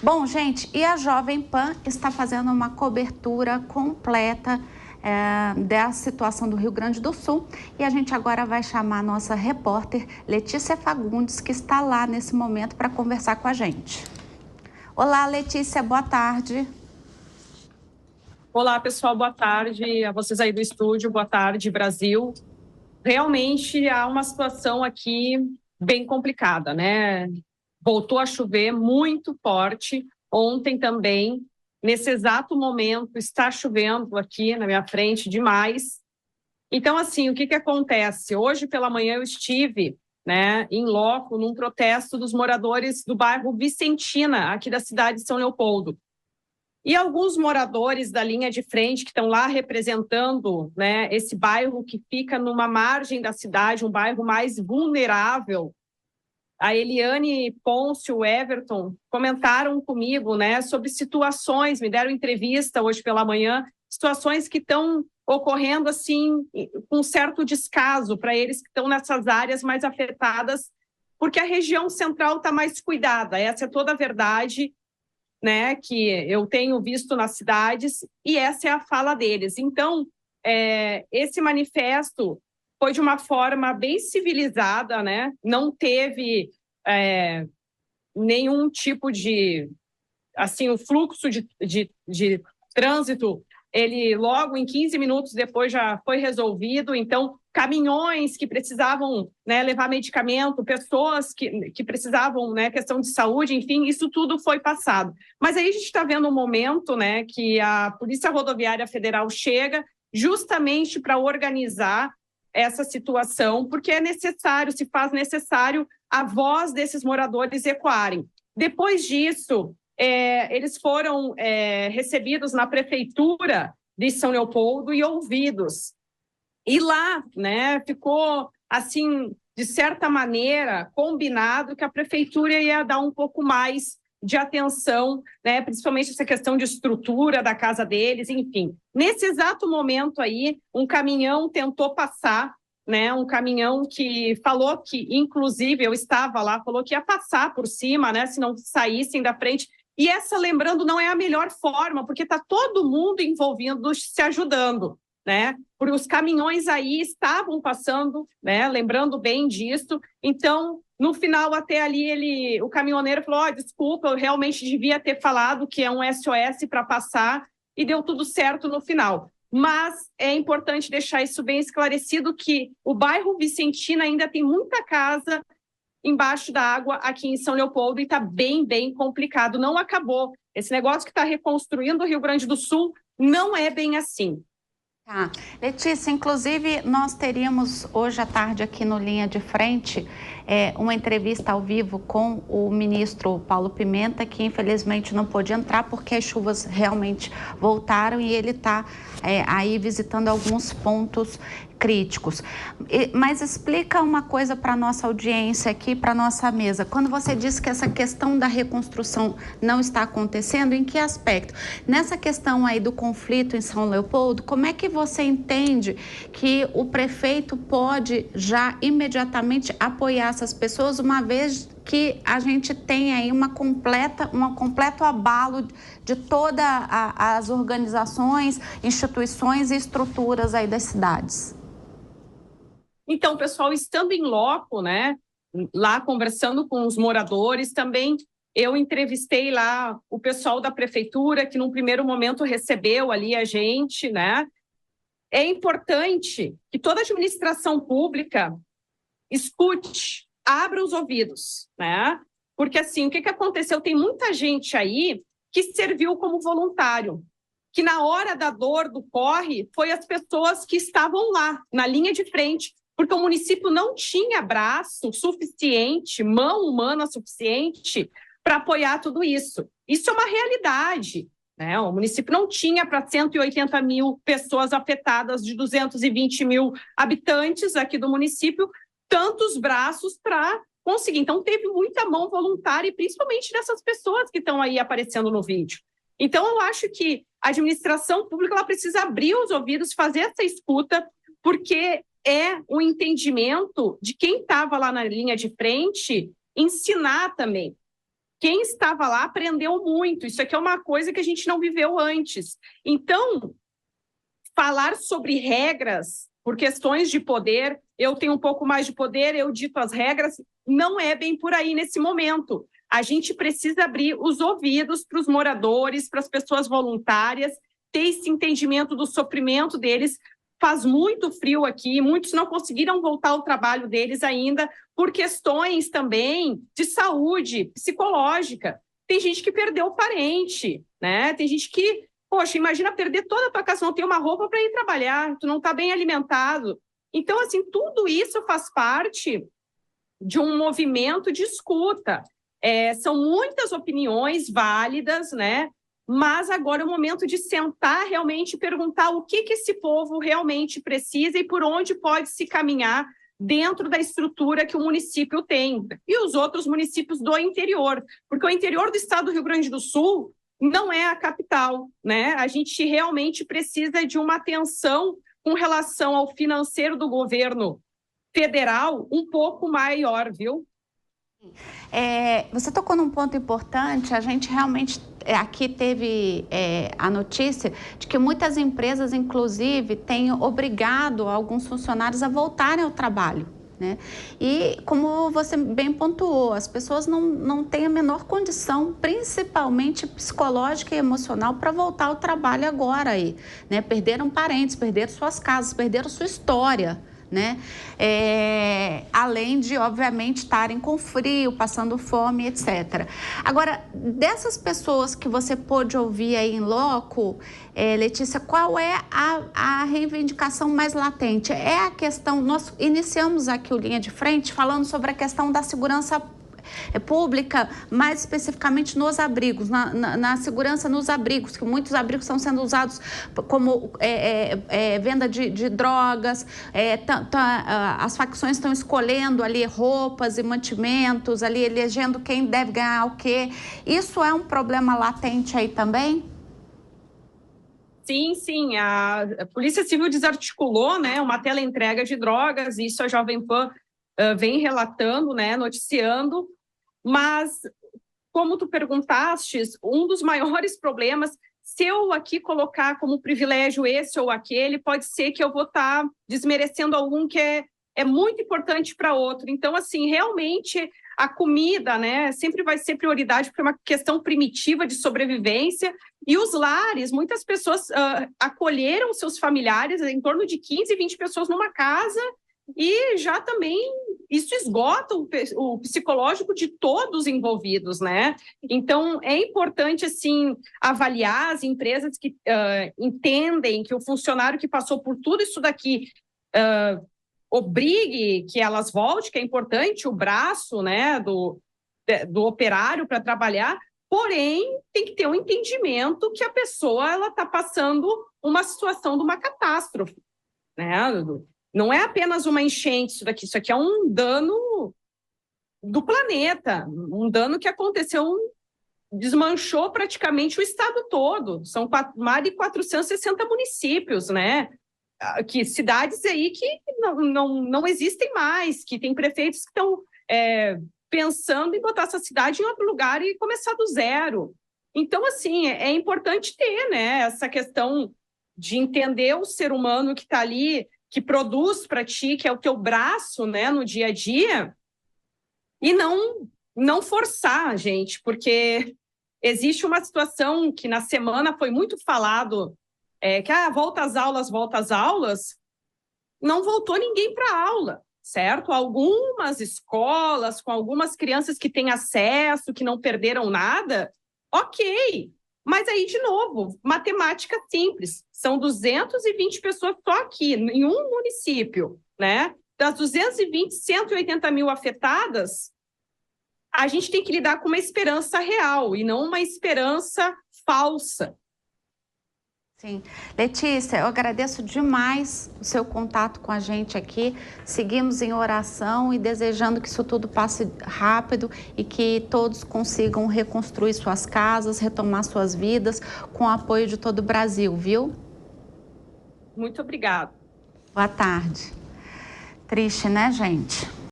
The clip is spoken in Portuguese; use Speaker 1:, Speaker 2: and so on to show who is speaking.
Speaker 1: Bom, gente, e a Jovem Pan está fazendo uma cobertura completa da situação do Rio Grande do Sul, e a gente agora vai chamar a nossa repórter Letícia Fagundes, que está lá nesse momento para conversar com a gente. Olá, Letícia, boa tarde.
Speaker 2: Olá, pessoal, boa tarde a vocês aí do estúdio, boa tarde, Brasil. Realmente há uma situação aqui bem complicada, né? Voltou a chover muito forte, ontem também, nesse exato momento está chovendo aqui na minha frente demais. Então, assim, o que acontece? Hoje pela manhã eu estive, né, em loco, num protesto dos moradores do bairro Vicentina, aqui da cidade de São Leopoldo. E alguns moradores da linha de frente que estão lá representando, né, esse bairro que fica numa margem da cidade, um bairro mais vulnerável, a Eliane Pôncio, o Everton, comentaram comigo, né, sobre situações, me deram entrevista hoje pela manhã, situações que estão ocorrendo assim, com certo descaso para eles que estão nessas áreas mais afetadas, porque a região central está mais cuidada, essa é toda a verdade, né, que eu tenho visto nas cidades, e essa é a fala deles. Então, esse manifesto foi de uma forma bem civilizada, né? Não teve nenhum tipo de... Assim, o fluxo de trânsito, ele logo em 15 minutos depois já foi resolvido. Então, caminhões que precisavam, né, levar medicamento, pessoas que precisavam, né, questão de saúde, enfim, isso tudo foi passado. Mas aí a gente está vendo um momento, né, que a Polícia Rodoviária Federal chega justamente para organizar essa situação, porque é necessário, se faz necessário a voz desses moradores ecoarem. Depois disso, eles foram recebidos na prefeitura de São Leopoldo e ouvidos. E lá, né, ficou, assim, de certa maneira, combinado que a prefeitura ia dar um pouco mais de atenção, né, principalmente essa questão de estrutura da casa deles, enfim. Nesse exato momento aí, um caminhão tentou passar, né, um caminhão que falou que, inclusive, eu estava lá, falou que ia passar por cima, né, se não saíssem da frente. E essa, lembrando, não é a melhor forma, porque está todo mundo envolvido, se ajudando, né? Porque os caminhões aí estavam passando, né? Lembrando bem disso. Então, no final, até ali, o caminhoneiro falou: desculpa, eu realmente devia ter falado que é um SOS para passar, e deu tudo certo no final. Mas é importante deixar isso bem esclarecido, que o bairro Vicentina ainda tem muita casa embaixo da água aqui em São Leopoldo, e está bem, bem complicado. Não acabou. Esse negócio que está reconstruindo o Rio Grande do Sul não é bem assim.
Speaker 1: Tá. Letícia, inclusive nós teríamos hoje à tarde aqui no Linha de Frente uma entrevista ao vivo com o ministro Paulo Pimenta, que infelizmente não pôde entrar porque as chuvas realmente voltaram e ele está aí visitando alguns pontos críticos. Mas explica uma coisa para a nossa audiência aqui, para a nossa mesa. Quando você disse que essa questão da reconstrução não está acontecendo, em que aspecto? Nessa questão aí do conflito em São Leopoldo, como é que você entende que o prefeito pode já imediatamente apoiar essas pessoas, uma vez que a gente tem aí um completo abalo de todas as organizações, instituições e estruturas aí das cidades?
Speaker 2: Então, pessoal, estando em loco, né, lá conversando com os moradores, também eu entrevistei lá o pessoal da prefeitura, que num primeiro momento recebeu ali a gente, né? É importante que toda a administração pública escute, abra os ouvidos, né? Porque assim, o que aconteceu? Tem muita gente aí que serviu como voluntário, que na hora da dor, do corre, foi as pessoas que estavam lá, na linha de frente, porque o município não tinha braço suficiente, mão humana suficiente para apoiar tudo isso. Isso é uma realidade, né? O município não tinha para 180 mil pessoas afetadas, de 220 mil habitantes aqui do município, tantos braços para conseguir. Então, teve muita mão voluntária, e principalmente dessas pessoas que estão aí aparecendo no vídeo. Então, eu acho que a administração pública ela precisa abrir os ouvidos, fazer essa escuta, porque é o entendimento de quem estava lá na linha de frente, ensinar também. quem estava lá aprendeu muito. Isso aqui é uma coisa que a gente não viveu antes. Então, falar sobre regras por questões de poder, eu tenho um pouco mais de poder, eu dito as regras, não é bem por aí nesse momento. A gente precisa abrir os ouvidos para os moradores, para as pessoas voluntárias, ter esse entendimento do sofrimento deles. Faz muito frio aqui, muitos não conseguiram voltar ao trabalho deles ainda por questões também de saúde psicológica. Tem gente que perdeu o parente, né? Tem gente que, poxa, imagina perder toda a tua casa, não ter uma roupa para ir trabalhar, tu não está bem alimentado. Então, assim, tudo isso faz parte de um movimento de escuta. São muitas opiniões válidas, né? Mas agora é o momento de sentar realmente e perguntar o que esse povo realmente precisa e por onde pode se caminhar dentro da estrutura que o município tem e os outros municípios do interior, porque o interior do estado do Rio Grande do Sul não é a capital, né? A gente realmente precisa de uma atenção com relação ao financeiro do governo federal um pouco maior, viu?
Speaker 1: Você tocou num ponto importante. A gente realmente aqui teve a notícia de que muitas empresas, inclusive, têm obrigado alguns funcionários a voltarem ao trabalho, né? E como você bem pontuou, as pessoas não têm a menor condição, principalmente psicológica e emocional, para voltar ao trabalho agora aí, né? Perderam parentes, perderam suas casas, perderam sua história, né? Além de, obviamente, estarem com frio, passando fome, etc. Agora, dessas pessoas que você pôde ouvir aí em loco, Letícia, qual é a reivindicação mais latente? É a questão, nós iniciamos aqui o Linha de Frente falando sobre a questão da segurança pública, mais especificamente nos abrigos, na segurança nos abrigos, que muitos abrigos estão sendo usados como venda de drogas, as facções estão escolhendo ali roupas e mantimentos, ali elegendo quem deve ganhar o quê. Isso é um problema latente aí também?
Speaker 2: Sim, a Polícia Civil desarticulou, né, uma teleentrega de drogas, isso a Jovem Pan vem relatando, né, noticiando. Mas, como tu perguntastes, um dos maiores problemas, se eu aqui colocar como privilégio esse ou aquele, pode ser que eu vou estar desmerecendo algum que é muito importante para outro. Então, assim, realmente a comida, né, sempre vai ser prioridade porque é uma questão primitiva de sobrevivência. E os lares, muitas pessoas acolheram seus familiares, em torno de 15, 20 pessoas numa casa, e já também isso esgota o psicológico de todos os envolvidos, né? Então, é importante, assim, avaliar as empresas que entendem que o funcionário que passou por tudo isso daqui obrigue que elas voltem, que é importante, o braço, né, do operário para trabalhar, porém, tem que ter um entendimento que a pessoa ela está passando uma situação de uma catástrofe, né? Não é apenas uma enchente isso aqui é um dano do planeta, um dano que aconteceu, desmanchou praticamente o estado todo. São mais de 460 municípios, né? Que cidades aí que não existem mais, que tem prefeitos que estão pensando em botar essa cidade em outro lugar e começar do zero. Então, assim, é importante ter, né, essa questão de entender o ser humano que está ali, que produz para ti, que é o teu braço, né, no dia a dia, e não forçar, gente, porque existe uma situação que na semana foi muito falado, que volta às aulas, não voltou ninguém para a aula, certo? Algumas escolas, com algumas crianças que têm acesso, que não perderam nada, ok. Mas aí, de novo, matemática simples. São 220 pessoas só aqui, em um município, né? Das 220, 180 mil afetadas, a gente tem que lidar com uma esperança real e não uma esperança falsa.
Speaker 1: Sim. Letícia, eu agradeço demais o seu contato com a gente aqui. Seguimos em oração e desejando que isso tudo passe rápido e que todos consigam reconstruir suas casas, retomar suas vidas com o apoio de todo o Brasil, viu?
Speaker 2: Muito obrigada.
Speaker 1: Boa tarde. Triste, né, gente?